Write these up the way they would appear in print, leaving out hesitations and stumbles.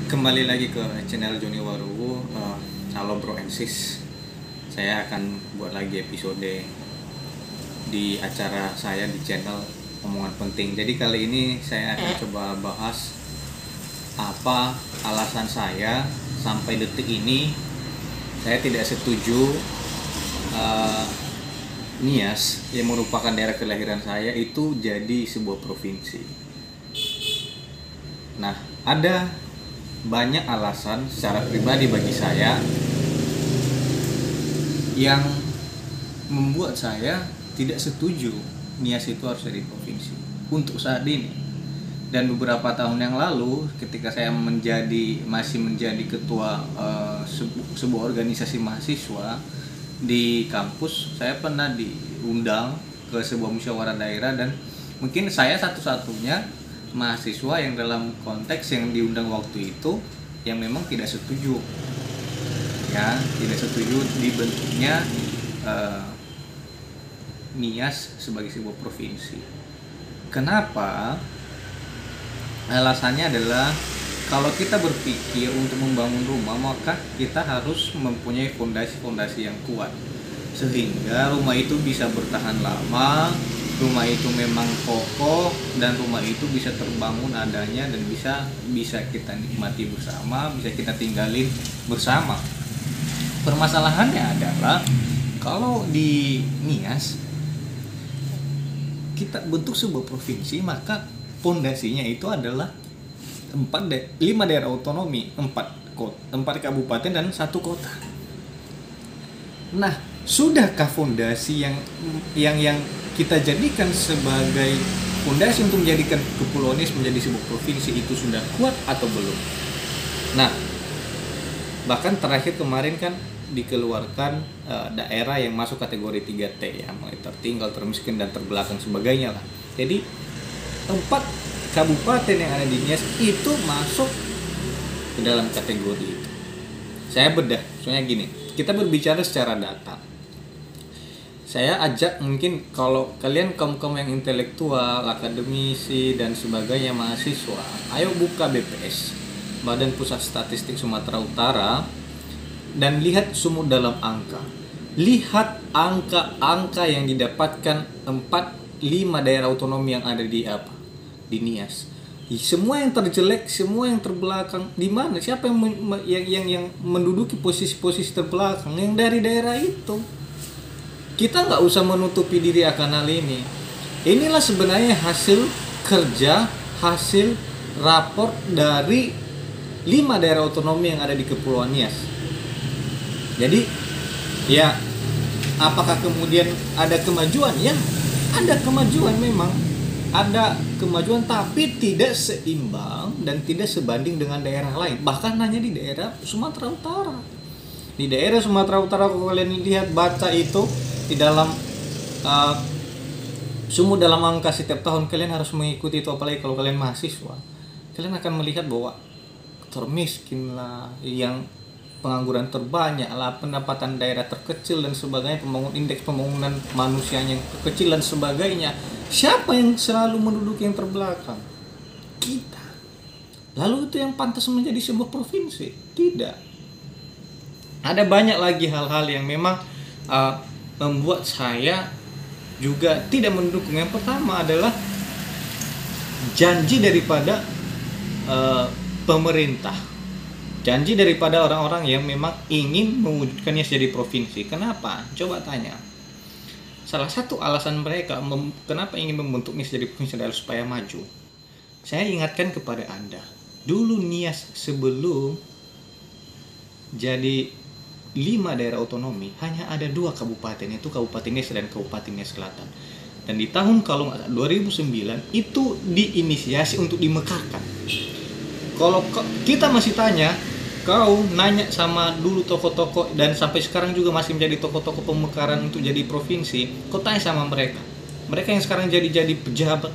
Kembali lagi ke channel Joni Waruwu. Halo bro and sis, saya akan buat lagi episode di acara saya di channel Omongan Penting. Jadi kali ini saya akan coba bahas apa alasan saya sampai detik ini saya tidak setuju Nias yang merupakan daerah kelahiran saya itu jadi sebuah provinsi. Nah, ada banyak alasan secara pribadi bagi saya yang membuat saya tidak setuju Nias itu harus jadi provinsi untuk saat ini. Dan beberapa tahun yang lalu ketika saya masih menjadi ketua sebuah organisasi mahasiswa di kampus, saya pernah diundang ke sebuah musyawarah daerah dan mungkin saya satu-satunya mahasiswa yang dalam konteks yang diundang waktu itu yang memang tidak setuju dibentuknya Nias sebagai sebuah provinsi. Kenapa? Alasannya adalah kalau kita berpikir untuk membangun rumah, maka kita harus mempunyai fondasi-fondasi yang kuat sehingga rumah itu bisa bertahan lama, rumah itu memang kokoh, dan rumah itu bisa terbangun adanya dan bisa kita nikmati bersama, bisa kita tinggalin bersama. Permasalahannya adalah kalau di Nias kita bentuk sebuah provinsi, maka fondasinya itu adalah 5 daerah otonomi, 4 kabupaten dan 1 kota. Nah, sudahkah fondasi yang kita jadikan sebagai fondasi untuk menjadikan Kepulauan Nias menjadi sebuah provinsi itu sudah kuat atau belum? Nah, bahkan terakhir kemarin kan dikeluarkan daerah yang masuk kategori 3T ya, mulai tertinggal, termiskin dan terbelakang sebagainya lah. Jadi 4 kabupaten yang ada di Nias itu masuk ke dalam kategori itu. Saya bedah, soalnya gini, kita berbicara secara data. Saya ajak mungkin kalau kalian kaum-kaum yang intelektual, akademisi dan sebagainya, mahasiswa, ayo buka BPS, Badan Pusat Statistik Sumatera Utara, dan lihat sumut dalam angka. Lihat angka-angka yang didapatkan 4-5 daerah otonomi yang ada di Nias. Semua yang terjelek, semua yang terbelakang, di mana? Siapa yang menduduki posisi-posisi terbelakang? Yang dari daerah itu. Kita nggak usah menutupi diri akan hal ini. Inilah sebenarnya hasil kerja, hasil raport dari 5 daerah otonomi yang ada di Kepulauan Nias. Jadi, ya, apakah kemudian ada kemajuan? Ya, ada kemajuan memang. Ada kemajuan, tapi tidak seimbang dan tidak sebanding dengan daerah lain. Bahkan hanya di daerah Sumatera Utara. Di daerah Sumatera Utara, kalau kalian lihat baca itu di dalam sumut dalam angka setiap tahun kalian harus mengikuti itu, apalagi kalau kalian mahasiswa. Kalian akan melihat bahwa termiskin lah, yang pengangguran terbanyak lah, pendapatan daerah terkecil dan sebagainya, indeks pembangunan manusianya yang terkecil dan sebagainya. Siapa yang selalu menduduki yang terbelakang? Kita. Lalu itu yang pantas menjadi sebuah provinsi? Tidak. Ada banyak lagi hal-hal yang memang membuat saya juga tidak mendukung. Yang pertama adalah janji daripada pemerintah, janji daripada orang-orang yang memang ingin mewujudkannya jadi provinsi. Kenapa? Coba tanya. Salah satu alasan mereka kenapa ingin membentuk Nias jadi provinsi adalah supaya maju. Saya ingatkan kepada Anda, dulu Nias sebelum jadi 5 daerah otonomi hanya ada 2 kabupaten, yaitu Kabupaten Nias dan Kabupaten Nias Selatan. Dan di tahun 2009 itu diinisiasi untuk dimekarkan. Kalau kita masih tanya, kau nanya sama dulu tokoh-tokoh dan sampai sekarang juga masih menjadi tokoh-tokoh pemekaran untuk jadi provinsi, kau tanya sama mereka yang sekarang jadi pejabat.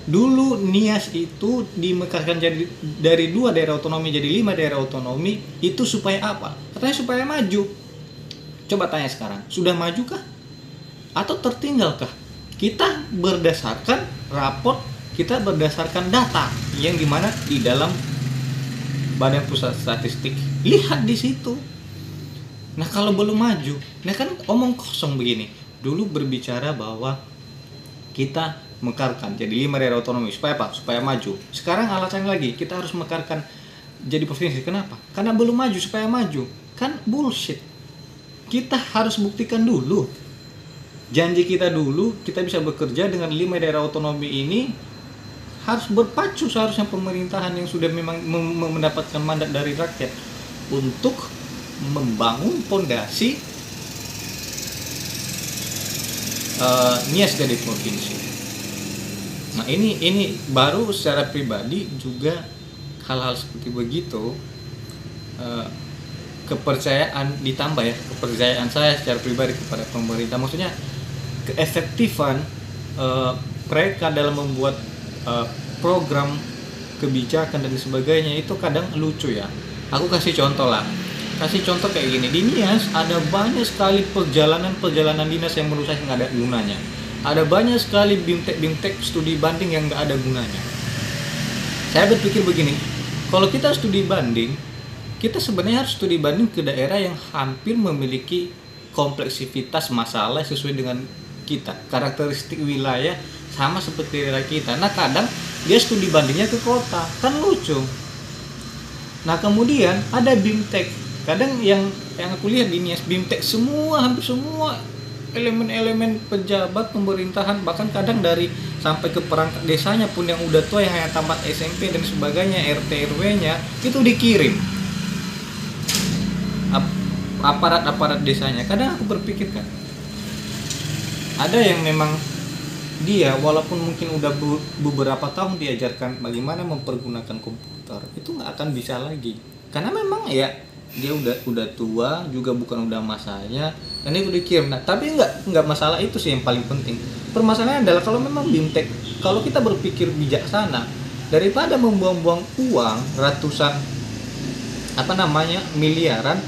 Dulu Nias itu dimekarkan jadi dari 2 daerah otonomi jadi 5 daerah otonomi, itu supaya apa? Katanya supaya maju. Coba tanya sekarang, sudah majukah? Atau tertinggalkah? Kita berdasarkan raport, kita berdasarkan data yang dimana di dalam Badan Pusat Statistik, lihat di situ. Nah kalau belum maju, nah kan omong kosong begini. Dulu berbicara bahwa kita mekarkan jadi 5 daerah otonomi supaya apa? Supaya maju. Sekarang alasan lagi kita harus mekarkan jadi provinsi. Kenapa? Karena belum maju supaya maju. Kan bullshit. Kita harus buktikan dulu. Janji kita dulu, kita bisa bekerja dengan 5 daerah otonomi ini. Harus berpacu seharusnya pemerintahan yang sudah memang mendapatkan mandat dari rakyat untuk membangun pondasi Nias jadi provinsi. Nah ini baru secara pribadi juga hal-hal seperti begitu, kepercayaan ditambah ya, kepercayaan saya secara pribadi kepada pemerintah, maksudnya keefektifan mereka dalam membuat program kebijakan dan sebagainya itu kadang lucu ya. Aku kasih contoh kayak gini, di Nias ada banyak sekali perjalanan dinas yang menurut saya nggak ada gunanya. Ada banyak sekali bimtek studi banding yang nggak ada gunanya. Saya berpikir begini, kalau kita studi banding, kita sebenarnya harus studi banding ke daerah yang hampir memiliki kompleksivitas masalah sesuai dengan kita, karakteristik wilayah sama seperti daerah kita. Nah kadang dia studi bandingnya ke kota, kan lucu. Nah kemudian ada bimtek. Kadang yang aku lihat di Nias bimtek hampir semua elemen-elemen pejabat pemerintahan, bahkan kadang dari sampai ke perangkat desanya pun yang udah tua yang hanya tamat SMP dan sebagainya, RT RW-nya itu dikirim aparat desanya. Kadang aku berpikir kan, ada yang memang dia walaupun mungkin udah beberapa tahun diajarkan bagaimana mempergunakan komputer, itu nggak akan bisa lagi karena memang ya dia udah tua juga, bukan udah masanya, dan itu dikirim. Nah tapi nggak masalah itu sih yang paling penting. Permasalahannya adalah kalau memang bimtek, kalau kita berpikir bijaksana, daripada membuang-buang uang ratusan miliaran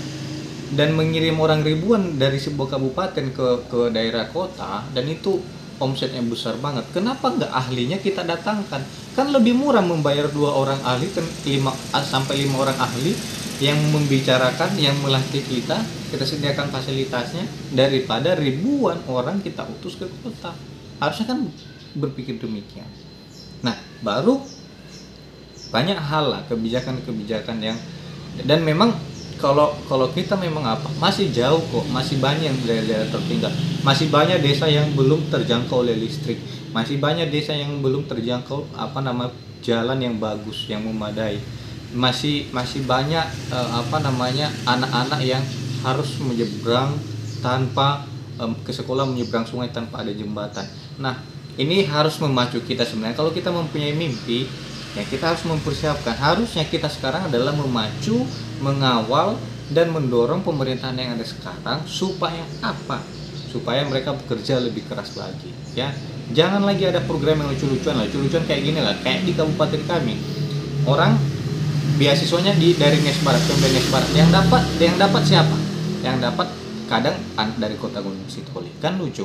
dan mengirim orang ribuan dari sebuah kabupaten ke daerah kota, dan itu omsetnya besar banget, kenapa nggak ahlinya kita datangkan? Kan lebih murah membayar 2 orang ahli, 5 sampai 5 orang ahli yang membicarakan, yang melatih kita sediakan fasilitasnya, daripada ribuan orang kita utus ke kota. Harusnya kan berpikir demikian. Nah baru banyak hal lah, kebijakan yang, dan memang kalau kita memang masih jauh kok, masih banyak yang daerah tertinggal, masih banyak desa yang belum terjangkau oleh listrik, masih banyak desa yang belum terjangkau jalan yang bagus, yang memadai, masih banyak anak-anak yang harus menyeberang tanpa ke sekolah, menyeberang sungai tanpa ada jembatan. Nah ini harus memacu kita sebenarnya. Kalau kita mempunyai mimpi, ya kita harus mempersiapkan. Harusnya kita sekarang adalah memacu, mengawal, dan mendorong pemerintahan yang ada sekarang supaya apa? Supaya mereka bekerja lebih keras lagi, ya. Jangan lagi ada program yang lucu-lucuan kayak gini lah, kayak di kabupaten kami. Orang beasiswanya dari Nias Barat, Pemda Nias Barat, yang dapat siapa? Yang dapat kadang dari Kota Gunung Sitoli. Kan lucu.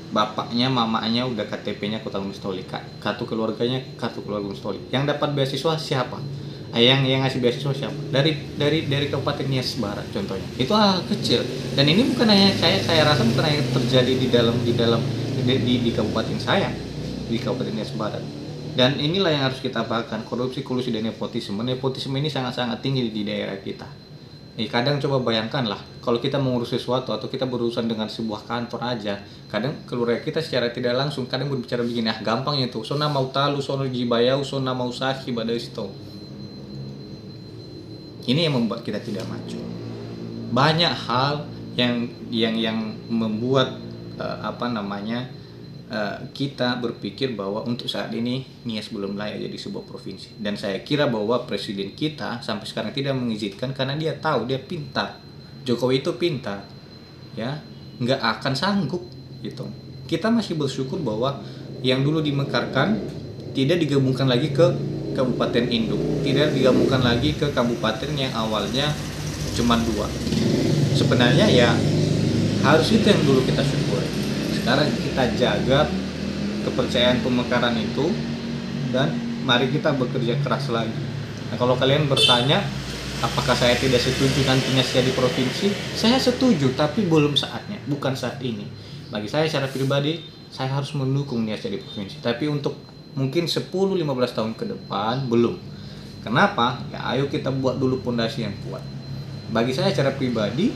Bapaknya, mamanya udah KTP-nya Kota Gunung Sitoli, kartu keluarganya kartu keluarga Gunung Sitoli. Yang dapat beasiswa siapa? Yang ngasih beasiswa siapa? Dari Kabupaten Nias Barat contohnya. Itu hal kecil. Dan ini bukan hanya saya rasa bukan hanya terjadi di kabupaten saya, di Kabupaten Nias Barat. Dan inilah yang harus kita bahkan, korupsi, kolusi, dan nepotisme. Nepotisme ini sangat-sangat tinggi di daerah kita. Kadang coba bayangkanlah, kalau kita mengurus sesuatu atau kita berurusan dengan sebuah kantor aja, kadang keluarga kita secara tidak langsung kadang berbicara begini, gampangnya tuh, sona mau talu, sona gibayau, sona mau sahi badaisto. Ini yang membuat kita tidak maju. Banyak hal yang membuat kita berpikir bahwa untuk saat ini Nias belum layak jadi sebuah provinsi. Dan saya kira bahwa presiden kita sampai sekarang tidak mengizinkan karena dia tahu, dia pintar. Jokowi itu pintar, ya, nggak akan sanggup gitu. Kita masih bersyukur bahwa yang dulu dimekarkan tidak digabungkan lagi ke kabupaten induk, tidak digabungkan lagi ke kabupaten yang awalnya cuma 2. Sebenarnya ya harus itu yang dulu kita syukuri. Sekarang kita jaga kepercayaan pemekaran itu, dan mari kita bekerja keras lagi Nah, kalau kalian bertanya apakah saya tidak setuju nantinya saya di provinsi, saya setuju, tapi belum saatnya, bukan saat ini. Bagi saya secara pribadi, saya harus mendukung niat saya di provinsi, tapi untuk mungkin 10-15 tahun ke depan belum. Kenapa? Ya ayo kita buat dulu pondasi yang kuat. Bagi saya secara pribadi,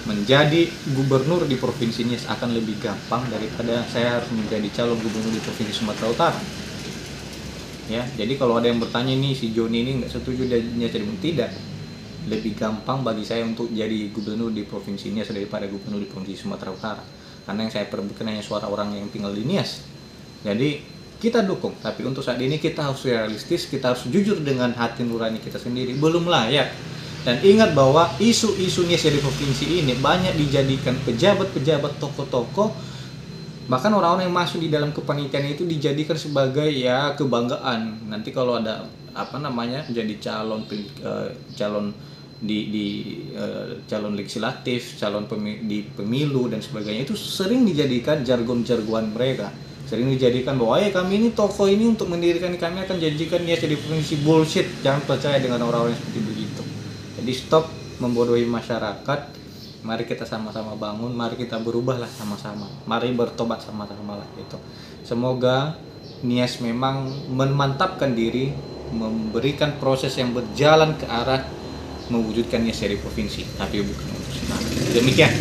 menjadi gubernur di provinsi Nias akan lebih gampang daripada saya harus menjadi calon gubernur di provinsi Sumatera Utara. Ya, jadi kalau ada yang bertanya nih si Joni ini nggak setuju dan Nias jadi tidak, lebih gampang bagi saya untuk jadi gubernur di provinsi Nias daripada gubernur di provinsi Sumatera Utara. Karena yang saya perebutkan hanya suara orang yang tinggal di Nias. Jadi kita dukung, tapi untuk saat ini kita harus realistis, kita harus jujur dengan hati nurani kita sendiri, belum layak. Dan ingat bahwa isu-isu Nias di provinsi ini banyak dijadikan pejabat-pejabat, tokoh-tokoh, bahkan orang-orang yang masuk di dalam kepanitiaan itu dijadikan sebagai ya kebanggaan. Nanti kalau ada jadi calon calon legislatif, di pemilu dan sebagainya, itu sering dijadikan jargon-jargon mereka. Sering dijadikan bahwa kami ini tokoh ini untuk mendirikan, kami akan jadikan dia jadi provinsi. Bullshit, jangan percaya dengan orang-orang seperti begitu. Jadi stop membodohi masyarakat. Mari kita sama-sama bangun, mari kita berubahlah sama-sama, mari bertobat sama-sama lah gitu. Semoga Nias memang memantapkan diri, memberikan proses yang berjalan ke arah mewujudkan Nias jadi provinsi, tapi bukan untuk sekarang. Demikian.